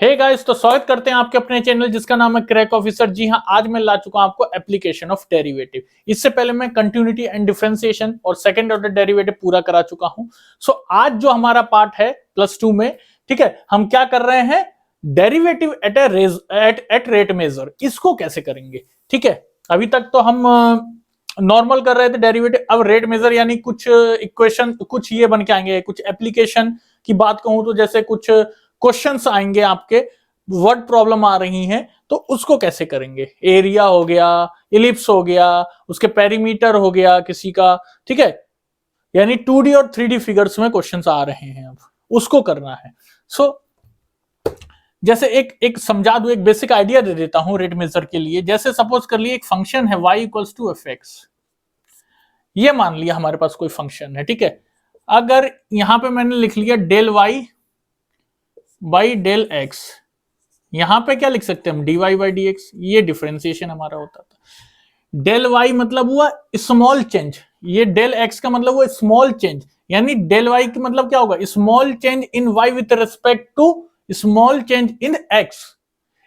Hey guys, तो स्वागत करते हैं आपके अपने चैनल जिसका नाम है क्रैक ऑफिसर। जी हाँ, आज मैं ला चुका हूं आपको एप्लीकेशन ऑफ डेरिवेटिव। इससे पहले मैं कंटिन्यूटी एंड डिफरेंशिएशन और सेकंड ऑर्डर डेरिवेटिव पूरा करा चुका हूं। सो आज जो हमारा पार्ट है प्लस 2 में, ठीक है, हम क्या कर रहे हैं, डेरिवेटिव एट रेट मेजर, इसको कैसे करेंगे। ठीक है, अभी तक तो हम नॉर्मल कर रहे थे डेरिवेटिव, अब रेट मेजर यानी कुछ इक्वेशन, कुछ ये बन के आएंगे, कुछ एप्लीकेशन की बात कहूं तो जैसे कुछ क्वेश्चंस आएंगे आपके, वर्ड प्रॉब्लम आ रही हैं, तो उसको कैसे करेंगे। एरिया हो गया, इलिप्स हो गया, उसके पेरीमीटर हो गया किसी का, ठीक है, यानी 2D और 3D फिगर्स में क्वेश्चंस आ रहे हैं, अब उसको करना है। सो जैसे एक समझा दूं, एक बेसिक आइडिया दे देता हूं रेट मेजर के लिए। जैसे सपोज कर लिए एक फंक्शन है y इक्वल्स टू fx, ये मान लिया हमारे पास कोई फंक्शन है, ठीक है। अगर यहां पे मैंने लिख लिया del y by del x, यहां पे क्या लिख सकते हैं हम, dy बाई dx, ये डिफरेंशिएशन हमारा होता था। डेल y मतलब हुआ स्मॉल चेंज, ये डेल x का मतलब हुआ स्मॉल चेंज, यानी डेल y की मतलब क्या होगा, small change in y with respect to small change in x।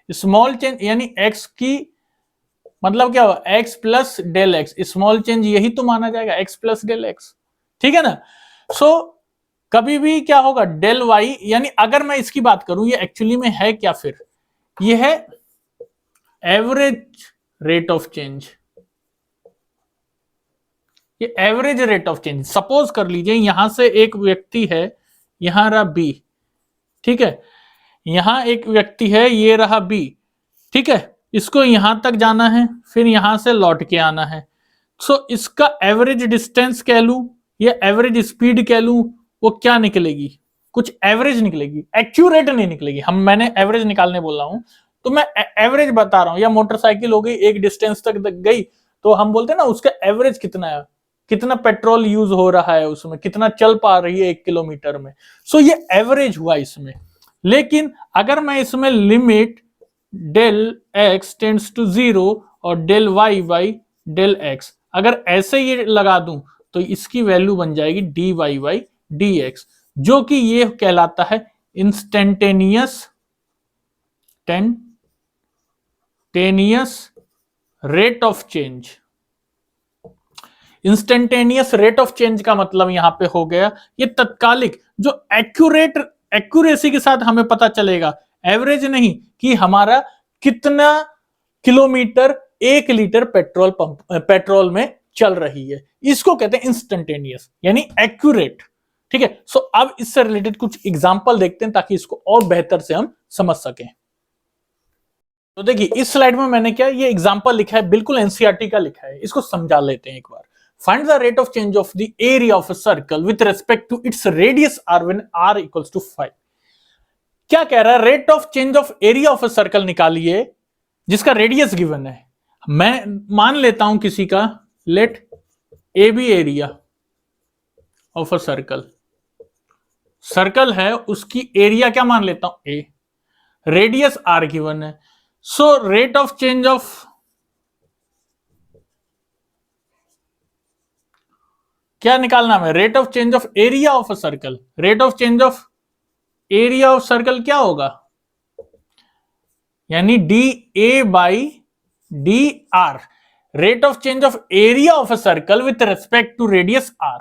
Small change यानी x की मतलब क्या होगा, x plus del x, small change यही तो माना जाएगा, x प्लस डेल एक्स, ठीक है ना। सो कभी भी क्या होगा, डेल y, यानी अगर मैं इसकी बात करूं, ये एक्चुअली में है क्या, फिर ये है एवरेज रेट ऑफ चेंज, ये average rate of change. Suppose कर लीजिए यहां से एक व्यक्ति है, यहां रहा बी, ठीक है, यहां एक व्यक्ति है, ये रहा बी, ठीक है, इसको यहां तक जाना है, फिर यहां से लौट के आना है। सो इसका एवरेज डिस्टेंस कह लूं या एवरेज स्पीड कह लूं, वो क्या निकलेगी, कुछ एवरेज निकलेगी, एक्यूरेट नहीं निकलेगी। मैंने एवरेज निकालने बोल रहा हूं, तो मैं एवरेज बता रहा हूं। या मोटरसाइकिल हो गई, एक डिस्टेंस तक गई, तो हम बोलते हैं ना उसका एवरेज कितना है, कितना पेट्रोल यूज हो रहा है उसमें, कितना चल पा रही है 1 किलोमीटर में। सो ये एवरेज हुआ इसमें। लेकिन अगर मैं इसमें limit del x tends to 0 और del y by del x अगर ऐसे ये लगा दूं, तो इसकी वैल्यू बन जाएगी dy बाई dx, जो कि ये कहलाता है instantaneous rate of change. Instantaneous rate of change का मतलब यहां पे हो गया ये तत्कालिक, जो एक्यूरेसी के साथ हमें पता चलेगा, एवरेज नहीं, कि हमारा कितना किलोमीटर 1 लीटर पेट्रोल में चल रही है, इसको कहते हैं इंस्टेंटेनियस यानी एक्यूरेट। ठीक है, सो अब इससे रिलेटेड कुछ एग्जांपल देखते हैं ताकि इसको और बेहतर से हम समझ सकें। तो देखिए इस स्लाइड में मैंने क्या ये एग्जांपल लिखा है, बिल्कुल एनसीईआरटी का लिखा है, इसको समझा लेते हैं एक बार। Find the rate of change of the area of a circle with respect to its radius r when r equals to 5। क्या कह रहा है, rate of change of area of a circle निकालिए जिसका रेडियस गिवन है। मैं मान लेता हूं किसी का, let a be area of a circle है, उसकी एरिया क्या मान लेता हूं, ए, रेडियस r गिवन है। So rate of change of, क्या निकालना है, rate of change of area of a circle. Rate of change of area of circle क्या होगा, यानी D A by D R, rate of change of area of a circle with respect to radius R,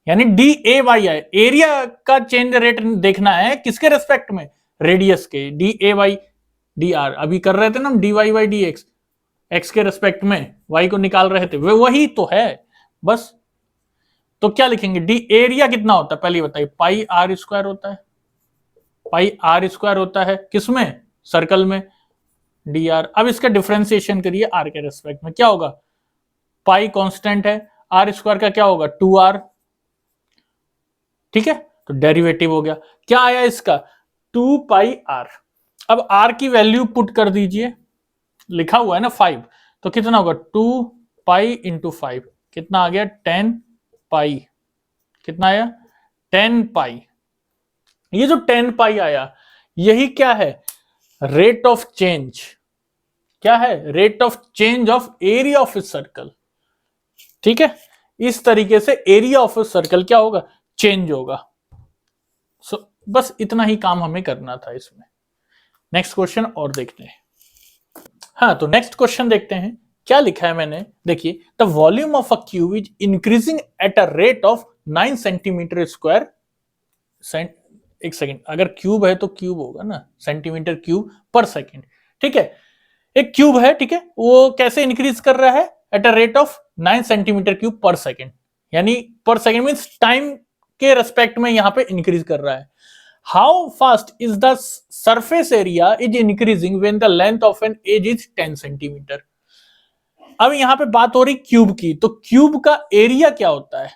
यानी D A by I, area का change rate देखना है किसके respect में, radius के, D A by D R. अभी कर रहे थे ना हम d y by d x, x के रेस्पेक्ट में वाई को निकाल रहे थे, वही तो है बस। तो क्या लिखेंगे, डी एरिया कितना होता है पहले बताइए, पाई आर स्क्वायर होता है, पाई आर स्क्वायर होता है किसमें, सर्कल में, डी आर। अब इसका डिफरेंशिएशन करिए आर के रेस्पेक्ट में, क्या होगा, पाई कांस्टेंट है, आर स्क्वायर का क्या होगा 2r, ठीक है, तो डेरिवेटिव हो गया, क्या आया इसका 2 पाई आर। अब r की वैल्यू पुट कर दीजिए, लिखा हुआ है ना 5, तो कितना होगा 2 पाई इंटू 5, कितना आ गया 10 पाई, कितना आया 10 पाई। ये जो 10 पाई आया, यही क्या है, रेट ऑफ चेंज, क्या है, rate of change of area of a circle. ठीक है, इस तरीके से एरिया ऑफ ए सर्कल क्या होगा, चेंज होगा। सो बस इतना ही काम हमें करना था इसमें। नेक्स्ट क्वेश्चन और देखते हैं। हाँ, तो नेक्स्ट क्वेश्चन देखते हैं क्या लिखा है मैंने। देखिए, the volume of a cube is increasing at a rate of 9 centimetre square. एक सेकेंड, अगर क्यूब है तो क्यूब होगा ना, सेंटीमीटर क्यूब पर सेकेंड। ठीक है, एक क्यूब है, ठीक है, वो कैसे इंक्रीज कर रहा है? At a rate of 9 centimetre cube per second, यानी पर सेकेंड मीन्स टाइम के रेस्पेक्ट में यहां पे इंक्रीज कर रहा है। How fast is the surface area is increasing when the length of an edge is 10 centimetre. अब यहां पे बात हो रही क्यूब की, तो क्यूब का एरिया क्या होता है?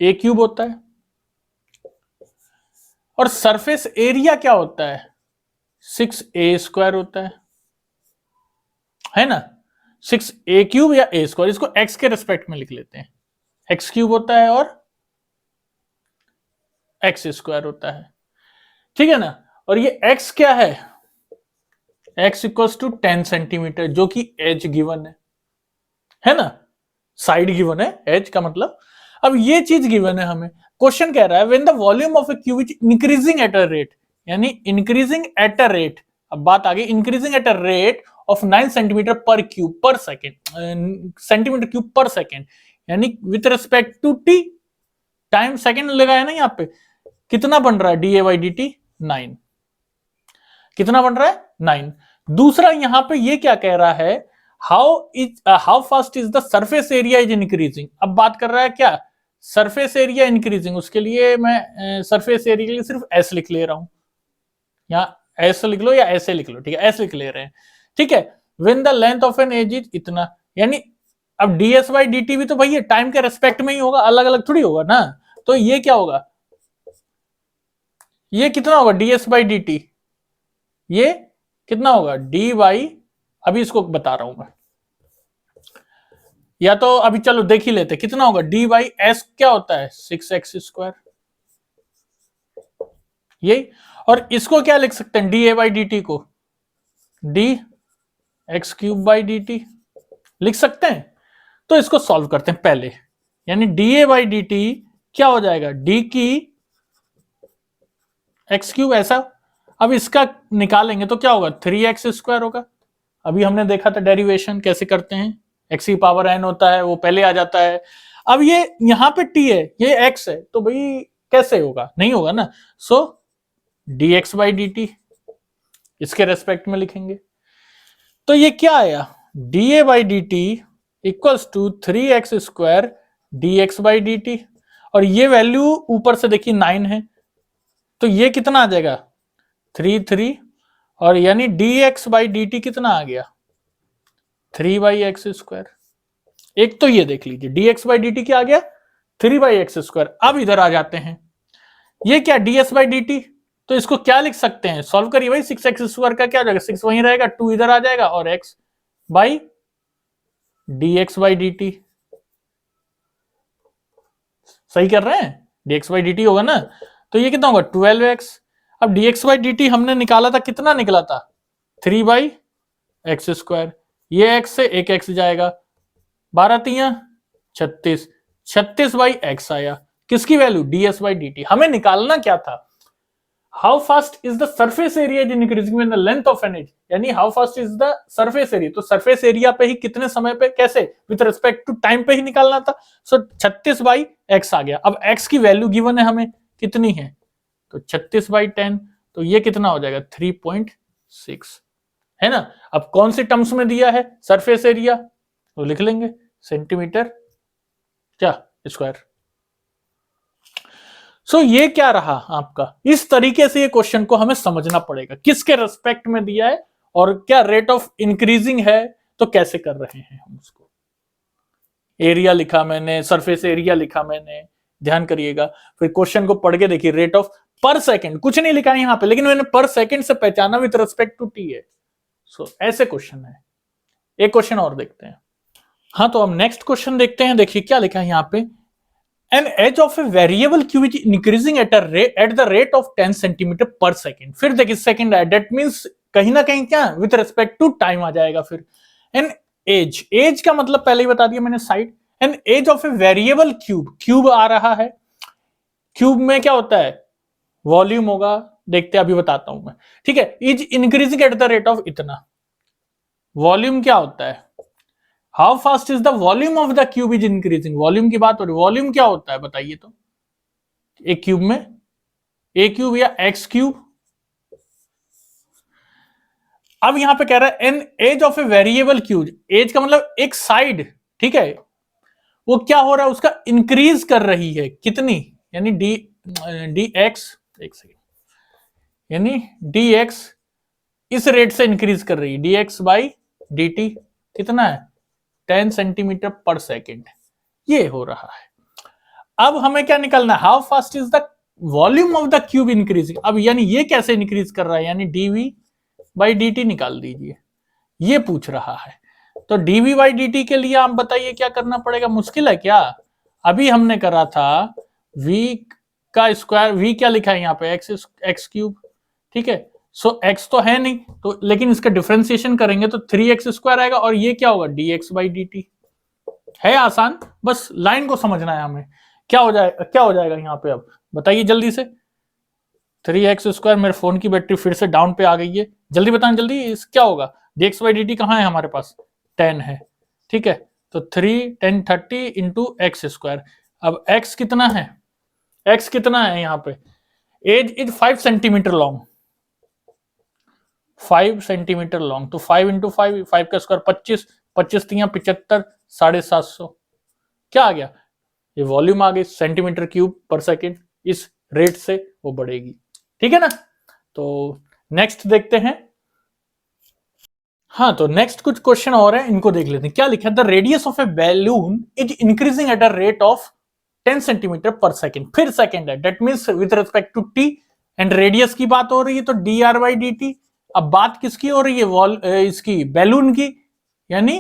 ए क्यूब होता है, और सरफेस एरिया क्या होता है? 6a² होता है ना। 6a³ या a², इसको x के रेस्पेक्ट में लिख लेते हैं। x³ होता है और x² होता है, ठीक है ना। और ये x क्या है? x = 10 सेंटीमीटर, जो कि एज गिवन है ना, साइड गिवन है, एज का मतलब। अब ये चीज गिवन है हमें, क्वेश्चन कह रहा है when the volume of a cube is increasing at a rate, यानी इंक्रीजिंग एट अ रेट। अब बात आ गई increasing at a rate of 9 centimetre per cube per second, centimetre cube per second, यानी with respect to t, time second लगाया ना यहाँ पे। कितना बन रहा है? dA/dt 9। कितना बन रहा है? 9। दूसरा यहां पे ये क्या कह रहा है? How fast is the surface area is increasing. अब बात कर रहा है क्या? Surface area increasing. उसके लिए मैं सरफेस एरिया के लिए सिर्फ एस लिख ले रहा हूं, या ऐसे लिख लो या ऐसे लिख लो, ठीक है, ऐसे लिख ले रहे हैं, ठीक है। When the length of an edge is इतना, यानी अब ds/dt भी तो भैया टाइम के रेस्पेक्ट में ही होगा, अलग अलग थोड़ी होगा ना। तो ये क्या होगा? ये कितना होगा ds/dt? ये कितना होगा? dy, अभी इसको बता रहा हूं मैं, या तो अभी चलो देख ही लेते कितना होगा। dy/s क्या होता है? 6x², यही। और इसको क्या लिख सकते हैं? dA/dt को dx³ लिख सकते हैं। तो इसको सॉल्व करते हैं पहले, यानी dA/dt क्या हो जाएगा? d की x³ ऐसा। अब इसका निकालेंगे तो क्या होगा? 3x² होगा। अभी हमने देखा था डेरिवेशन कैसे करते हैं, x⁴n होता है, वो पहले आ जाता है। अब ये यहां पे t है, ये x है, तो भाई कैसे होगा? नहीं होगा ना। सो dx/dt इसके रेस्पेक्ट में लिखेंगे, तो ये क्या आया? dA/dt = 3x² dx/dt। और ये वैल्यू ऊपर से देखिए 9 है, तो ये कितना आ जाएगा? 3 और यानी dx/dt कितना आ गया? 3/x²। एक तो ये देख लीजिए dx/dt क्या आ गया? 3/x²। अब इधर आ जाते हैं, ये क्या ds/dt, तो इसको क्या लिख सकते हैं? सॉल्व करिए भाई। 6x² का क्या हो जाएगा? 6 वहीं रहेगा, 2 इधर आ जाएगा, और x बाई dx/dt। सही कर रहे हैं? dx/dt होगा ना, तो ये कितना होगा? 12x। अब dx/dt हमने निकाला था, कितना निकला था? 3/x²। ये x से एक x जाएगा, 12×3 = 36, 36/x आया। किसकी वैल्यू? ds/dt। हमें निकालना क्या था? How fast is the surface area is increasing when the length of an edge, यानी how fast is the surface area. तो सरफेस एरिया पे ही कितने समय पे, कैसे? विद रिस्पेक्ट टू टाइम पे ही निकालना था। सो 36/x आ गया। अब x की वैल्यू गिवन है हमें, कितनी है? तो 36/10, तो ये कितना हो जाएगा? 3.6, है ना। अब कौन से टर्म्स में दिया है सरफेस एरिया? तो लिख लेंगे सेंटीमीटर क्या स्क्वायर। सो ये क्या रहा आपका? इस तरीके से ये क्वेश्चन को हमें समझना पड़ेगा, किसके रेस्पेक्ट में दिया है और क्या रेट ऑफ इंक्रीजिंग है, तो कैसे कर रहे हैं हम उसको। एरिया लिखा मैंने, सरफेस एरिया लिखा मैंने, ध्यान करिएगा। फिर क्वेश्चन को पढ़ के देखिए, रेट ऑफ पर सेकंड कुछ नहीं लिखा है यहां पे, लेकिन मैंने पर सेकंड से पहचाना विद रिस्पेक्ट टू टी है। सो ऐसे क्वेश्चन है। एक क्वेश्चन और देखते हैं। हाँ, तो हम नेक्स्ट क्वेश्चन देखते हैं। देखिए क्या लिखा है यहाँ पे, an edge of a variable q is increasing at the rate of 10 centimetre per second. फिर देखिए सेकेंड है, डेट मींस कहीं ना कहीं क्या विद रिस्पेक्ट टू टाइम आ जाएगा। फिर एन एज का मतलब पहले ही बता दिया मैंने, side. An edge of a variable cube आ रहा है। क्यूब में क्या होता है? वॉल्यूम होगा, देखते हैं, अभी बताता हूं मैं। ठीक है, is increasing at the rate of इतना। वॉल्यूम क्या होता है, how fast is the volume of the cube is increasing, volume की बात हो रही है। वॉल्यूम क्या होता है बताइए तो, एक क्यूब में ए क्यूब या एक्स क्यूब। अब यहां पे कह रहा है an edge of a variable cube, edge का मतलब एक साइड, ठीक है, वो क्या हो रहा है, उसका इंक्रीज कर रही है कितनी, यानी डी एक्स, एक सेकेंड, यानी डी एक्स इस रेट से इंक्रीज कर रही है, D x by d t कितना है 10 सेंटीमीटर पर सेकेंड, ये हो रहा है। अब हमें क्या निकालना है, how fast is the volume of the cube increasing. अब यानी ये कैसे इंक्रीज कर रहा है, यानी डीवी बाई डी टी निकाल दीजिए, ये पूछ रहा है। तो डीवी बाई डी टी के लिए आप बताइए क्या करना पड़ेगा, मुश्किल है क्या, अभी हमने करा था v का स्क्वायर, v क्या लिखा है यहाँ पे एक्स क्यूब, ठीक है, सो x तो है नहीं तो, लेकिन इसका डिफरेंशिएशन करेंगे तो 3x स्क्वायर आएगा, और ये क्या होगा dx बाई डी टी। है आसान, बस लाइन को समझना है हमें, क्या हो जाएगा यहाँ पे, अब बताइए जल्दी से। 3x स्क्वायर, मेरे फोन की बैटरी फिर से डाउन पे आ गई है, जल्दी बताएं जल्दी, इस क्या होगा, dx बाई डी टी कहाँ है हमारे पास, 10 है, ठीक है, तो 3 10 30 इंटू एक्स स्क्वायर। अब x कितना है, x कितना है यहाँ पे, edge is 5 centimetre long, 5 centimetre long, तो 5 इंटू 5, 5 का स्क्वायर 25, 25 तियां 75, 750, क्या आ गया, ये वॉल्यूम आ गई सेंटीमीटर क्यूब पर सेकेंड, इस रेट से वो बढ़ेगी, ठीक है ना। तो नेक्स्ट देखते हैं। हाँ, तो नेक्स्ट कुछ क्वेश्चन और है, इनको देख लेते हैं। क्या लिखा है, the radius of a balloon is increasing at a rate of 10 centimetre per second, फिर सेकेंड है, that means with respect to t, and radius की बात हो रही है तो d r by d t. अब बात किसकी हो रही है, इसकी बैलून की, यानी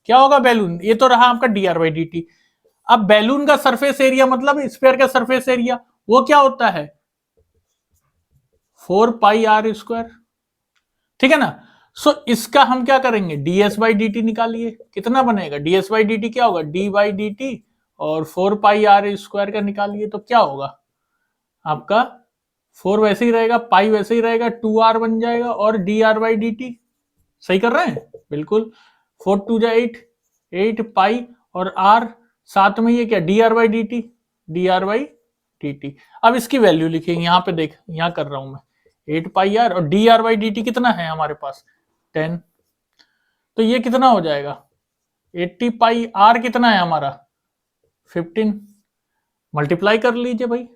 क्या होगा बैलून, ये तो रहा आपका D r by d t. अब बैलून का सरफेस एरिया मतलब स्फीयर का सरफेस एरिया, वो क्या होता है 4 पाई आर स्क्वायर, ठीक है ना। सो इसका हम क्या करेंगे, ds बाई डी टी निकालिए, कितना बनेगा, ds बाई डी टी क्या होगा, d बाई डी टी, और 4 पाई आर स्क्वायर का निकालिए तो क्या होगा आपका, 4 वैसे ही रहेगा, पाई वैसे ही रहेगा, 2r बन जाएगा, और dr बाई डी टी, सही कर रहे हैं बिल्कुल, 4 2 जा 8, 8 पाई और r, साथ में ये क्या dr by d T, dr by d t. अब इसकी वैल्यू लिखेंगे, यहाँ पे देख, यहाँ कर रहा हूं मैं, 8 पाई आर, और dr बाई डी टी कितना है हमारे पास 10, तो ये कितना हो जाएगा 80 पाई, आर कितना है हमारा 15, मल्टीप्लाई कर लीजिए भाई,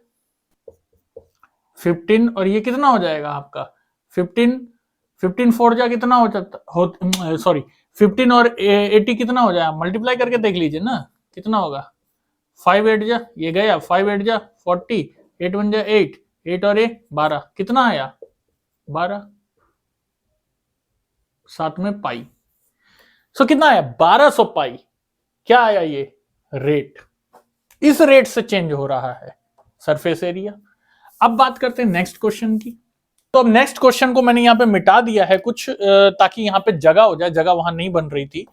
15 और ये कितना हो जाएगा आपका 15, 15 4 जा कितना हो जाता हो, सॉरी 15 और 80 कितना हो जाएगा, मल्टीप्लाई करके देख लीजिए ना कितना होगा, 5 8 जा, ये गया 5 8 जा 40, 8 1 जा 8, 8 और 8 12, कितना आया 12, साथ में पाई, सो कितना आया 1200 पाई, क्या आया ये रेट, इस रेट से चेंज हो रहा है सरफेस एरिया। अब बात करते हैं नेक्स्ट क्वेश्चन की। तो अब नेक्स्ट क्वेश्चन को मैंने यहां पे मिटा दिया है कुछ, ताकि यहां पे जगह हो जाए, जगह वहां नहीं बन रही थी।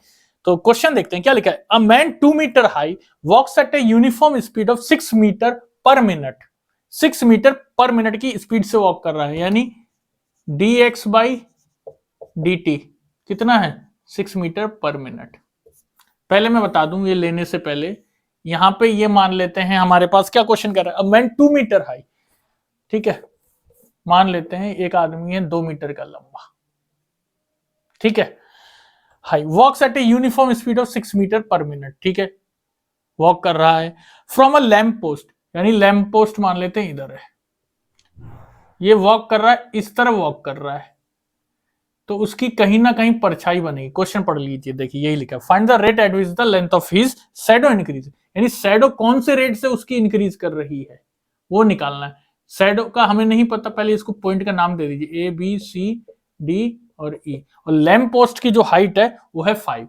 तो क्वेश्चन देखते हैं क्या लिखा है, a man 2 metre high walks at a uniform speed of 6 metre per minute, 6 metre per minute की स्पीड से वॉक कर रहा है, यानी d x by d t कितना है 6 मीटर पर मिनट। पहले मैं बता दूं, ये लेने से पहले यहां पे ये मान लेते हैं, हमारे पास क्या क्वेश्चन कर रहा है, अ मैन 2 मीटर हाई, ठीक है, मान लेते हैं एक आदमी है 2 मीटर का लंबा, ठीक है, high walks at a uniform speed of 6 metre per minute, ठीक है, वॉक कर रहा है फ्रॉम अ लैंप पोस्ट, यानी लैंप पोस्ट मान लेते हैं इधर है, ये वॉक कर रहा है, इस तरह वॉक कर रहा है, तो उसकी कहीं ना कहीं परछाई बनेगी। क्वेश्चन पढ़ लीजिए, देखिए यही लिखा है, find the rate at which the length of his shadow increase, यानी शैडो कौन से रेट से उसकी इंक्रीज कर रही है वो निकालना है। शैडो का हमें नहीं पता, पहले इसको पॉइंट का नाम दे दीजिए, ए बी सी डी और ई, और लैंप पोस्ट की जो हाइट है वो है 5।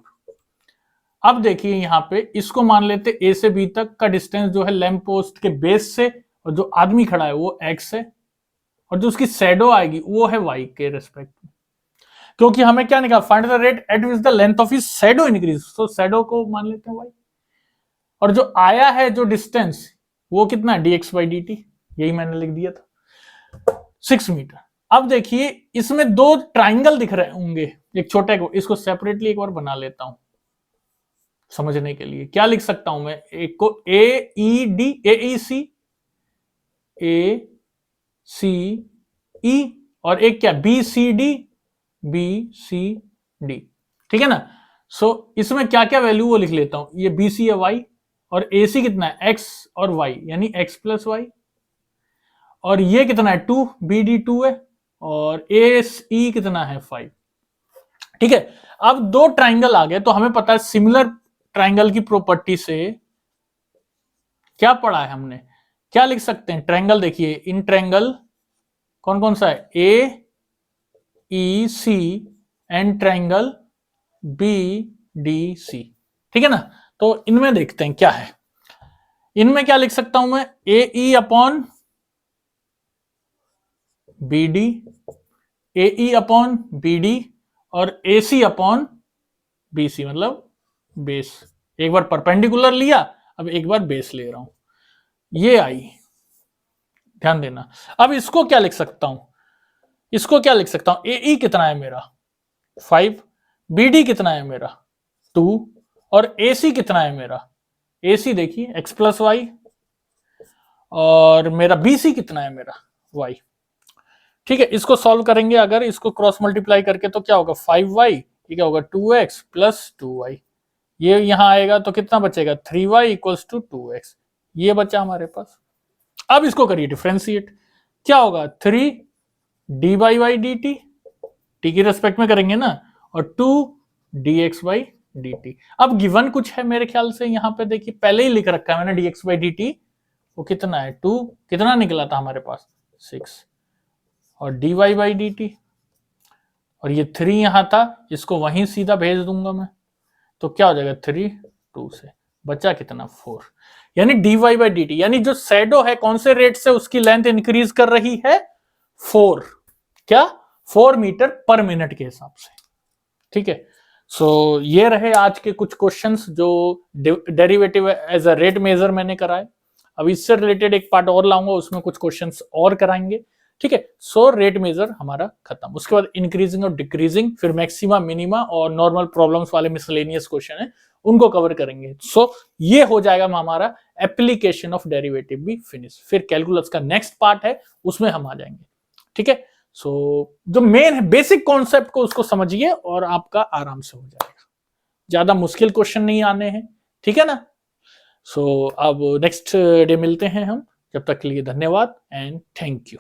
अब देखिए यहाँ पे इसको मान लेते ए से बी तक का डिस्टेंस जो है लैंप पोस्ट के बेस से, और जो आदमी खड़ा है वो एक्स है, और जो उसकी शैडो आएगी वो है वाई के रेस्पेक्ट में, क्योंकि हमें क्या निकाल, find the rate at which the length of his shadow increase, तो शैडो को मान लेते हैं वाई, और जो आया है जो डिस्टेंस वो कितना D x by d T, यही मैंने लिख दिया था। 6 मीटर। अब देखिए इसमें दो ट्राइंगल दिख रहे होंगे, एक छोटे को, इसको सेपरेटली एक बार बना लेता हूं समझने के लिए। क्या लिख सकता हूं मैं, एक को ए ई डी, ए सी ई, और एक क्या बी सी डी, ठीक है ना। सो इसमें क्या क्या वैल्यू वो लिख लेता हूं, ये बी सी है वाई, और ए सी कितना है एक्स और वाई, यानी एक्स प्लस वाई, और ये कितना है 2, बी डी 2 है, और ए ई कितना है 5। ठीक है, अब दो ट्राइंगल आ गए तो हमें पता है सिमिलर ट्राइंगल की प्रॉपर्टी से क्या पढ़ा है हमने, क्या लिख सकते हैं ट्राइंगल, देखिए इन ट्राइंगल कौन कौन सा है, A E C and triangle B D C, ठीक है ना। तो इनमें देखते हैं क्या है, इनमें क्या लिख सकता हूं मैं, ए ई अपॉन बी डी, ए ई अपॉन बी डी, और ए सी अपॉन बी सी, मतलब बेस। एक बार परपेंडिकुलर लिया, अब एक बार बेस ले रहा हूं, ये आई, ध्यान देना। अब इसको क्या लिख सकता हूं, इसको क्या लिख सकता हूं, ए ई कितना है मेरा 5, बी डी कितना है मेरा 2, और ए सी कितना है मेरा, ए सी देखिए एक्स प्लस वाई, और मेरा बी सी कितना है मेरा वाई। ठीक है, इसको सॉल्व करेंगे अगर, इसको क्रॉस मल्टीप्लाई करके तो क्या होगा 5y, ये क्या होगा 2x प्लस 2y, ये यहां आएगा तो कितना बचेगा 3y इक्वल्स टू 2x, ये बचा हमारे पास। अब इसको करिए डिफरेंशिएट, क्या होगा 3 d by y d t, t की रेस्पेक्ट में करेंगे ना, और 2 d x by d t. अब गिवन कुछ है मेरे ख्याल से, यहां पे देखिए पहले ही लिख रखा है मैंने D x by d T, वो कितना है 2, कितना निकला था हमारे पास 6, और d y by d t, और ये 3 यहां था, इसको वहीं सीधा भेज दूंगा मैं, तो क्या हो जाएगा 3 2 से बचा कितना 4, यानी d y by d t, यानी जो शैडो है कौन से रेट से उसकी लेंथ इंक्रीज कर रही है 4, क्या 4 मीटर पर मिनट के हिसाब से। ठीक है, सो ये रहे आज के कुछ क्वेश्चंस जो derivative as a rate measure मैंने कराए। अब इससे रिलेटेड एक पार्ट और लाऊंगा, उसमें कुछ क्वेश्चंस और कराएंगे। ठीक है, सो रेट मेजर हमारा खत्म, उसके बाद इंक्रीजिंग और डिक्रीजिंग, फिर मैक्सिमा मिनिमा और नॉर्मल प्रॉब्लम्स वाले मिसलेनियस क्वेश्चन है उनको कवर करेंगे। सो ये हो जाएगा हमारा एप्लीकेशन ऑफ डेरिवेटिव भी फिनिश, फिर कैलकुलस का नेक्स्ट पार्ट है उसमें हम आ जाएंगे। ठीक है, सो जो मेन है बेसिक कॉन्सेप्ट को उसको समझिए और आपका आराम से हो जाएगा, ज्यादा मुश्किल क्वेश्चन नहीं आने हैं। ठीक है ना, सो अब नेक्स्ट डे मिलते हैं हम, जब तक के लिए धन्यवाद एंड थैंक यू।